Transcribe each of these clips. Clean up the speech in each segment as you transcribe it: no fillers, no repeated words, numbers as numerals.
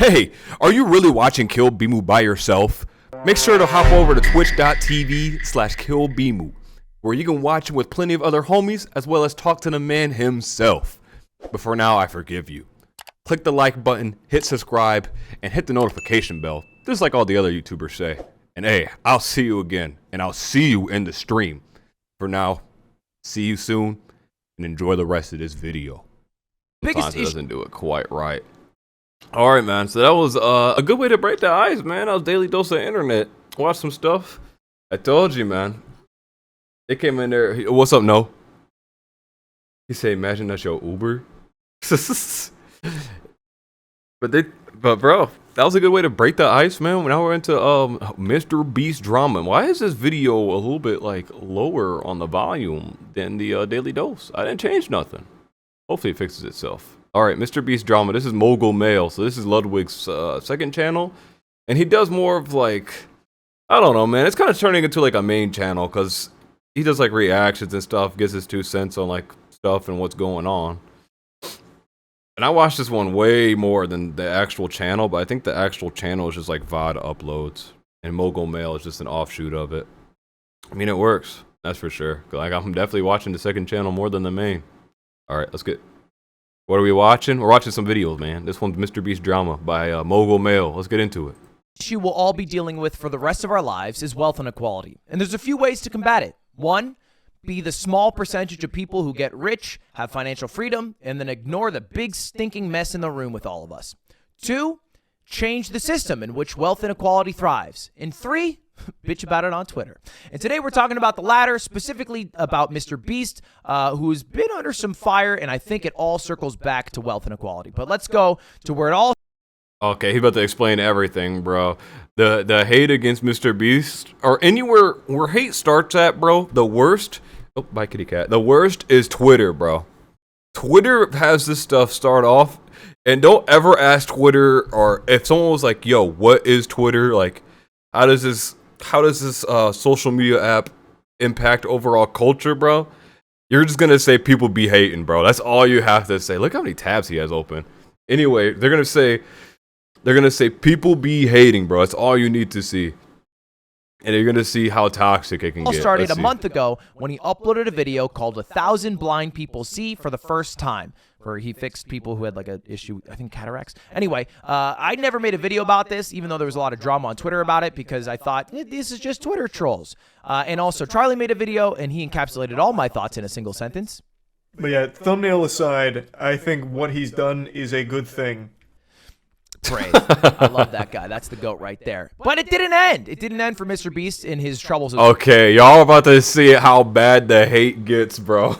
Hey, are you really watching KillBimu by yourself? Make sure to hop over to twitch.tv/KillBimu, where you can watch him with plenty of other homies, as well as talk to the man himself. But for now, I forgive you. Click the like button, hit subscribe, and hit the notification bell, just like all the other YouTubers say. And hey, I'll see you again, and I'll see you in the stream. For now, see you soon, and enjoy the rest of this video. Sometimes it doesn't do it quite right. All right, man. So that was a good way to break the ice, man. That was Daily Dose of Internet. Watch some stuff. I told you, man. They came in there. What's up, No? He said, "Imagine that's your Uber." But bro, that was a good way to break the ice, man. Now we're into Mr.Beast drama. Why is this video a little bit like lower on the volume than the Daily Dose? I didn't change nothing. Hopefully it fixes itself. All right, Mr.Beast drama. This is Mogul Male. So this is Ludwig's second channel. And he does more of like, I don't know, man. It's kind of turning into like a main channel because he does like reactions and stuff, gives his 2 cents on like stuff and what's going on. And I watched this one way more than the actual channel, but I think the actual channel is just like VOD uploads. And Mogul Male is just an offshoot of it. I mean, it works. That's for sure. Like, I'm definitely watching the second channel more than the main. All right, let's get... What are we watching? We're watching some videos, man. This one's Mr.Beast drama by Mogul Male. Let's get into it. Issue we'll all be dealing with for the rest of our lives is wealth inequality. And there's a few ways to combat it. 1, be the small percentage of people who get rich, have financial freedom, and then ignore the big stinking mess in the room with all of us. 2, change the system in which wealth inequality thrives. And 3, bitch about it on Twitter. And today we're talking about the latter, specifically about Mr.Beast, who's been under some fire, and I think it all circles back to wealth inequality. But let's go to where it all... Okay, he's about to explain everything, bro. The hate against Mr.Beast, or anywhere where hate starts at, bro, the worst... Oh, bye, kitty cat. The worst is Twitter, bro. Twitter has this stuff start off, and don't ever ask Twitter, or if someone was like, yo, what is Twitter? Like, how does this social media app impact overall culture, bro? You're just gonna say people be hating, bro. That's all you have to say. Look how many tabs he has open. Anyway, they're gonna say people be hating, bro. That's all you need to see. And you're gonna see how toxic it can get. Started a month ago when he uploaded a video called 1,000 Blind People See for the first time, where he fixed people who had like an issue, I think cataracts. Anyway, I never made a video about this, even though there was a lot of drama on Twitter about it, because I thought, this is just Twitter trolls. And also, Charlie made a video, and he encapsulated all my thoughts in a single sentence. But yeah, thumbnail aside, I think what he's done is a good thing. Brave. I love that guy. That's the GOAT right there. But it didn't end. It didn't end for Mr.Beast in his troubles. Okay, y'all about to see how bad the hate gets, bro.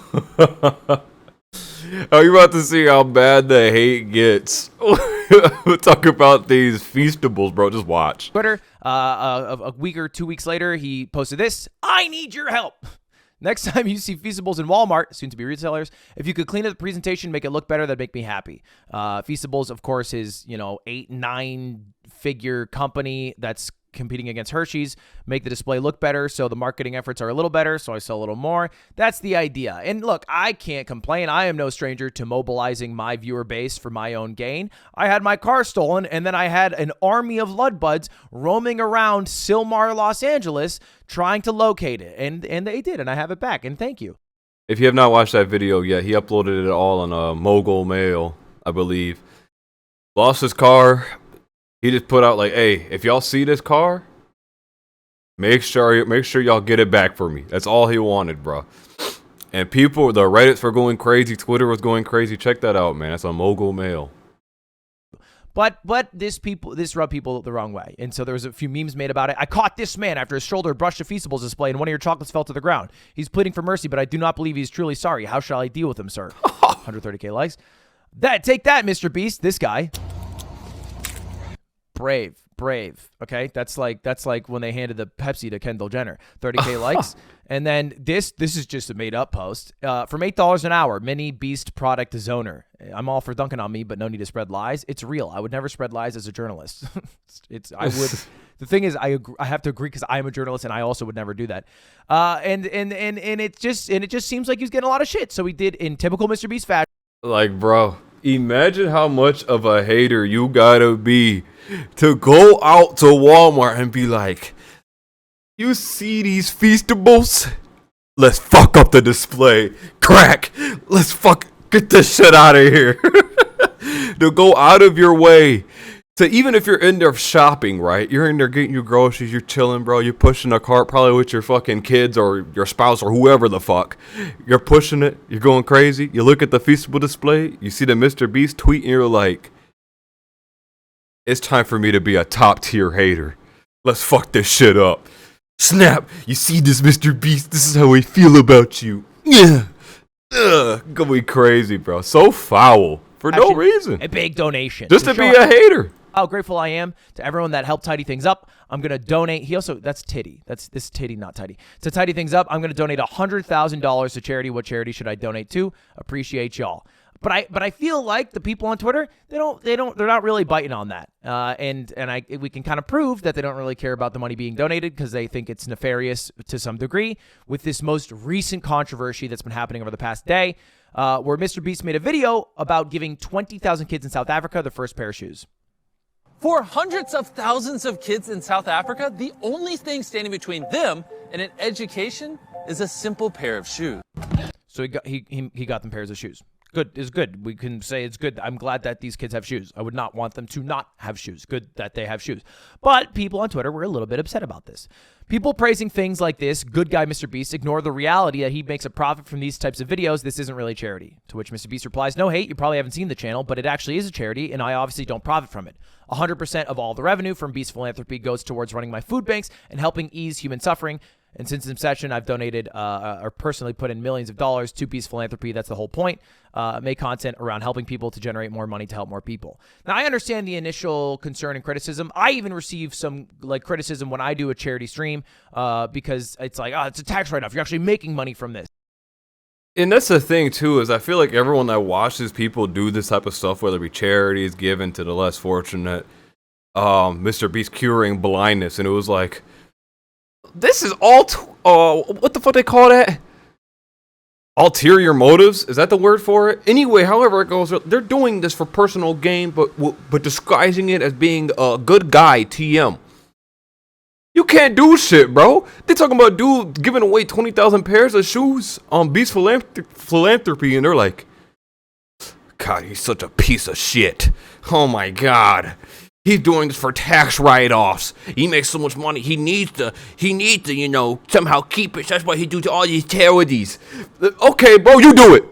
Are you about to see how bad the hate gets? We'll talk about these feastables, bro. Just watch. Twitter, a week or 2 weeks later, he posted this. I need your help. Next time you see Feastables in Walmart, soon to be retailers, if you could clean up the presentation, make it look better, that'd make me happy. Feastables, of course, is, 8-9 figure company that's competing against Hershey's. Make the display look better so the marketing efforts are a little better, so I sell a little more. That's the idea. And look, I can't complain. I am no stranger to mobilizing my viewer base for my own gain. I had my car stolen, and then I had an army of Ludbuds roaming around Sylmar, Los Angeles, trying to locate it. And they did, and I have it back, and thank you. If you have not watched that video yet, he uploaded it all on Mogul Mail, I believe. Lost his car. He just put out like, hey, if y'all see this car, make sure y'all get it back for me. That's all he wanted, bro. And people, the Reddits were going crazy. Twitter was going crazy. Check that out, man. That's on Mogul Mail. But this rubbed people the wrong way. And so there was a few memes made about it. I caught this man after his shoulder brushed a Feastables display and one of your chocolates fell to the ground. He's pleading for mercy, but I do not believe he's truly sorry. How shall I deal with him, sir? 130K likes. Take that, Mr.Beast. This guy. Brave. Okay, that's like when they handed the Pepsi to Kendall Jenner. 30K likes, and then this is just a made up post. From $8 an hour, mini Beast product is owner. I'm all for dunking on me, but no need to spread lies. It's real. I would never spread lies as a journalist. I would. The thing is, I have to agree because I am a journalist, and I also would never do that. And it just seems like he's getting a lot of shit. So he did in typical Mr.Beast fashion. Like, bro, Imagine how much of a hater you gotta be to go out to Walmart and be like, you see these Feastables? Let's fuck up the display. Crack. Let's get this shit out of here. To go out of your way. So even if you're in there shopping, right? You're in there getting your groceries, you're chilling, bro. You're pushing a cart probably with your fucking kids or your spouse or whoever the fuck. You're pushing it. You're going crazy. You look at the Feastable display. You see the Mr.Beast tweet and you're like, it's time for me to be a top tier hater. Let's fuck this shit up. Snap. You see this Mr.Beast. This is how we feel about you. Yeah. Going crazy, bro. So foul. For no reason. A big donation. Just to be a hater. How grateful I am to everyone that helped tidy things up. I'm going to donate. That's titty. That's this titty, not tidy. To tidy things up, I'm going to donate $100,000 to charity. What charity should I donate to? Appreciate y'all. But I feel like the people on Twitter, they're not really biting on that. And we can kind of prove that they don't really care about the money being donated because they think it's nefarious to some degree with this most recent controversy that's been happening over the past day, where Mr.Beast made a video about giving 20,000 kids in South Africa their first pair of shoes. For hundreds of thousands of kids in South Africa, the only thing standing between them and an education is a simple pair of shoes. So he got them pairs of shoes. Good is good. We can say it's good. I'm glad that these kids have shoes. I would not want them to not have shoes. Good that they have shoes. But people on Twitter were a little bit upset about this. People praising things like this, good guy Mr.Beast, ignore the reality that he makes a profit from these types of videos. This isn't really charity. To which Mr.Beast replies, no hate, you probably haven't seen the channel, but it actually is a charity, and I obviously don't profit from it. 100% of all the revenue from Beast Philanthropy goes towards running my food banks and helping ease human suffering. And since inception, I've donated or personally put in millions of dollars to Beast Philanthropy. That's the whole point. Make content around helping people to generate more money to help more people. Now, I understand the initial concern and criticism. I even receive some criticism when I do a charity stream because it's like, oh, it's a tax write-off. You're actually making money from this. And that's the thing, too, is I feel like everyone that watches people do this type of stuff, whether it be charities given to the less fortunate, Mr.Beast curing blindness, and it was like, this is all, what the fuck they call that? Ulterior motives? Is that the word for it? Anyway, however it goes, they're doing this for personal gain, but disguising it as being a good guy, TM. You can't do shit, bro. They're talking about dude giving away 20,000 pairs of shoes on Beast Philanthropy, and they're like, God, he's such a piece of shit. Oh my God. He's doing this for tax write-offs. He makes so much money. He needs to, you know, somehow keep it. That's why he do to all these charities. Okay, bro, you do it.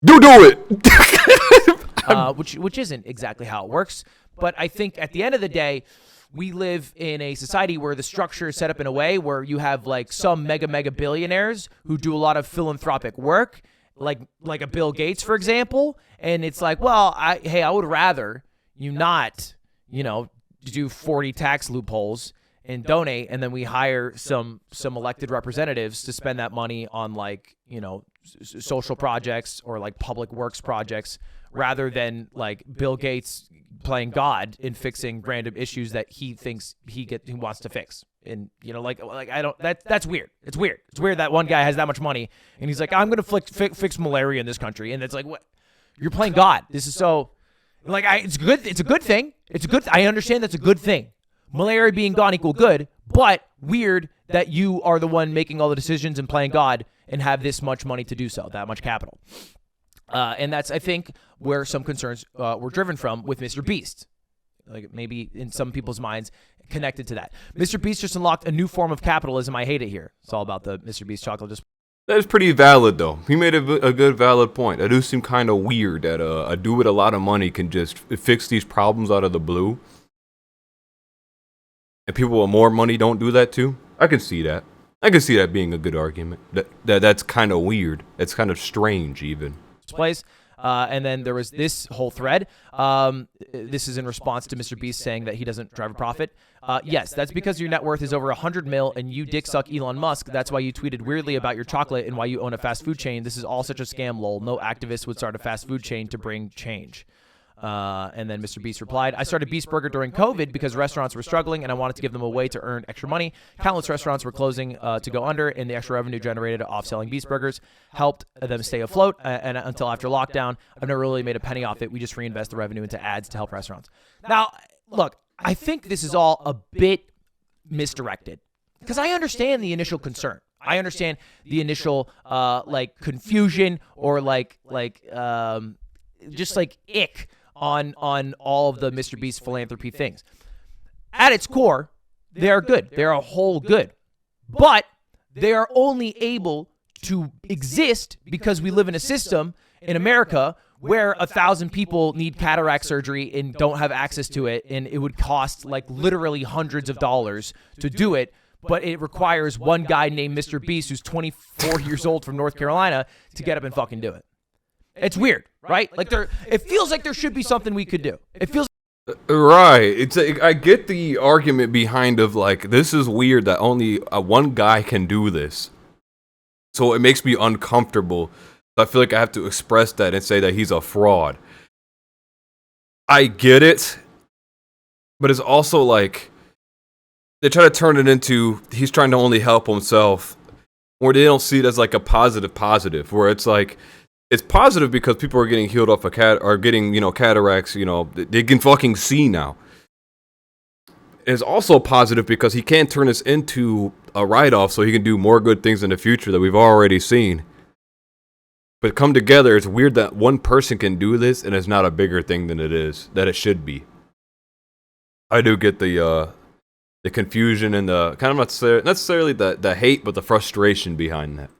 You do it. Which isn't exactly how it works. But I think at the end of the day, we live in a society where the structure is set up in a way where you have like some mega billionaires who do a lot of philanthropic work, like a Bill Gates, for example. And it's like, well, I would rather you not, you know, do 40 tax loopholes and donate, and then we hire some elected representatives to spend that money on, like, you know, social projects or like public works projects, rather than like Bill Gates playing God and fixing random issues that he thinks he wants to fix. And, you know, like I don't, that's weird. It's weird. It's weird that one guy has that much money and he's like, I'm going to fix malaria in this country. And it's like, what? You're playing God. This is so, like, it's good. It's a good thing. I understand that's a good thing. Malaria being gone equal good, but weird that you are the one making all the decisions and playing God and have this much money to do so, that much capital. And that's, I think, where some concerns were driven from with Mr.Beast. Like, maybe in some people's minds connected to that. Mr.Beast just unlocked a new form of capitalism. I hate it here. It's all about the Mr.Beast chocolate display. That is pretty valid, though. He made a good, valid point. It do seem kind of weird that a dude with a lot of money can just fix these problems out of the blue. And people with more money don't do that, too. I can see that. I can see that being a good argument. That's kind of weird. That's kind of strange, even. Displays. And then there was this whole thread. This is in response to Mr.Beast saying that he doesn't drive a profit. Yes, that's because your net worth is over 100 mil and you dick suck Elon Musk. That's why you tweeted weirdly about your chocolate and why you own a fast food chain. This is all such a scam, lol. No activist would start a fast food chain to bring change. And then Mr. Beast replied, I started Beast Burger during COVID because restaurants were struggling and I wanted to give them a way to earn extra money. Countless restaurants were closing to go under, and the extra revenue generated off selling Beast Burgers helped them stay afloat. And until after lockdown, I've never really made a penny off it. We just reinvest the revenue into ads to help restaurants. Now, look, I think this is all a bit misdirected because I understand the initial concern. I understand the initial like confusion or just like ick on all of the Mr. Beast philanthropy things. At its core, they are good. They're a whole good. But they are only able to exist because we live in a system in America where 1,000 people need cataract surgery and don't have access to it, and it would cost like literally hundreds of dollars to do it, but it requires one guy named Mr. Beast who's 24 years old from North Carolina to get up and fucking do it. It's weird, right? Like it feels like there should be something we could do. It feels right. I get the argument behind of like, this is weird that only one guy can do this. So it makes me uncomfortable. I feel like I have to express that and say that he's a fraud. I get it, but it's also like they try to turn it into he's trying to only help himself, or they don't see it as like a positive, where it's like it's positive because people are getting healed off getting cataracts, they can fucking see now. It's also positive because he can't turn this into a write-off so he can do more good things in the future that we've already seen. But come together, it's weird that one person can do this and it's not a bigger thing than it should be. I do get the confusion and the kind of not necessarily the hate, but the frustration behind that.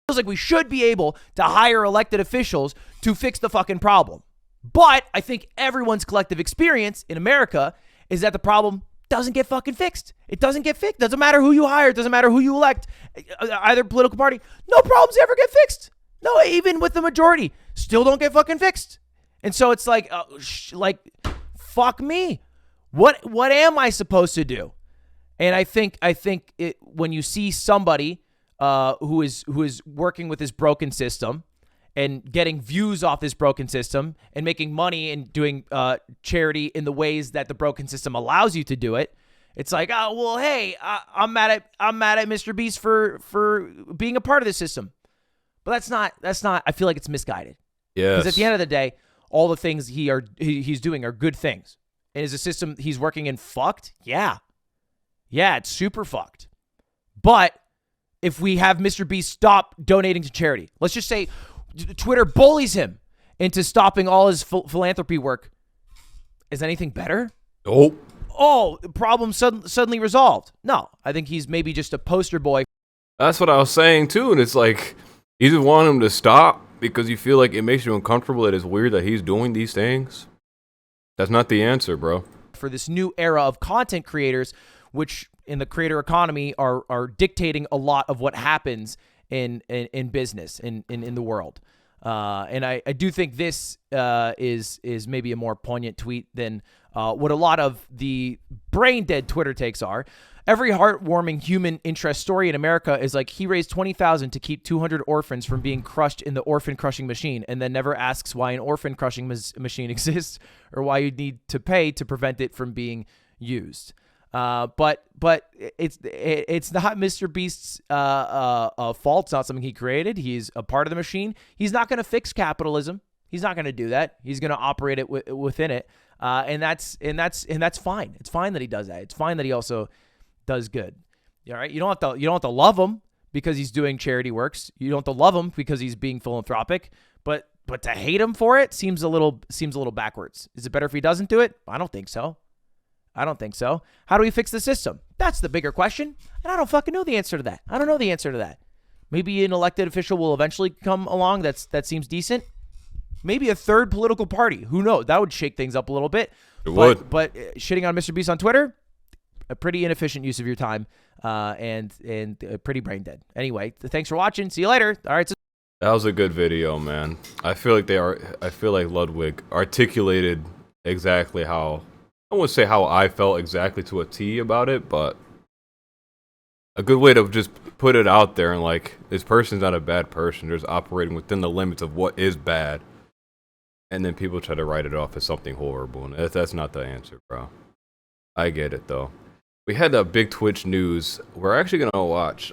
Feels like we should be able to hire elected officials to fix the fucking problem. But I think everyone's collective experience in America is that the problem doesn't get fucking fixed. It doesn't get fixed. Doesn't matter who you hire. It doesn't matter who you elect. Either political party. No problems ever get fixed. No, even with the majority, still don't get fucking fixed. And so it's like, fuck me. What am I supposed to do? And I think when you see somebody who is working with this broken system and getting views off this broken system and making money and doing charity in the ways that the broken system allows you to do it, it's like, oh well, hey, I'm mad at Mr. Beast for being a part of this system. But that's not. I feel like it's misguided. Yeah. Because at the end of the day, all the things he's doing are good things. And is the system he's working in fucked? Yeah. Yeah, it's super fucked. But if we have Mr. Beast stop donating to charity, let's just say Twitter bullies him into stopping all his philanthropy work, is anything better? Nope. Oh, the problem suddenly resolved. No, I think he's maybe just a poster boy. That's what I was saying too, and it's like you just want him to stop because you feel like it makes you uncomfortable that it's weird that he's doing these things. That's not the answer, bro. For this new era of content creators, which in the creator economy are dictating a lot of what happens in business, in the world. And I do think this is maybe a more poignant tweet than what a lot of the brain dead Twitter takes are. Every heartwarming human interest story in America is like he raised $20,000 to keep 200 orphans from being crushed in the orphan crushing machine, and then never asks why an orphan crushing machine exists or why you need to pay to prevent it from being used. But it's not Mr. Beast's fault. It's not something he created. He's a part of the machine. He's not going to fix capitalism. He's not going to do that. He's going to operate it within it, and that's fine. It's fine that he does that. It's fine that he also does good. All right, you don't have to love him because he's doing charity works. You don't have to love him because he's being philanthropic. But to hate him for it seems a little backwards. Is it better if he doesn't do it? I don't think so. How do we fix the system? That's the bigger question, and I don't fucking know the answer to that. I don't know the answer to that. Maybe an elected official will eventually come along that seems decent. Maybe a third political party. Who knows? That would shake things up a little bit. It would. But shitting on Mr. Beast on Twitter, a pretty inefficient use of your time, and pretty brain dead. Anyway, thanks for watching. See you later. All right. That was a good video, man. I feel like Ludwig articulated exactly how, I wouldn't say how I felt exactly to a T about it, but a good way to just put it out there and like, this person's not a bad person. They're just operating within the limits of what is bad. and then people try to write it off as something horrible, and that's not the answer, bro. I get it though. We had a big Twitch news. We're actually gonna watch